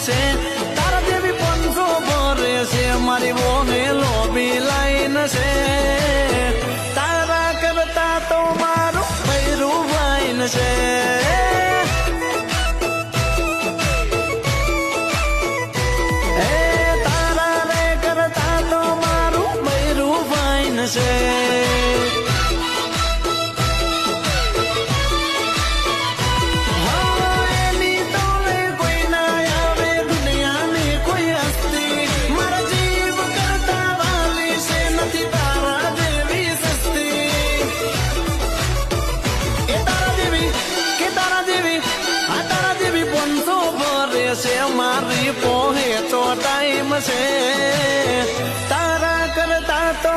છે તારા જેવી 500 ભરે છે મારી બોને લોબી લાઈન છે તારા કરતા તો મારું ભૈરું વાઈન છે તારા રે કરતા તો મારું ભૈરું વાઈન છે મારી પોહે તો ટાઈમ છે તારા કરતા તો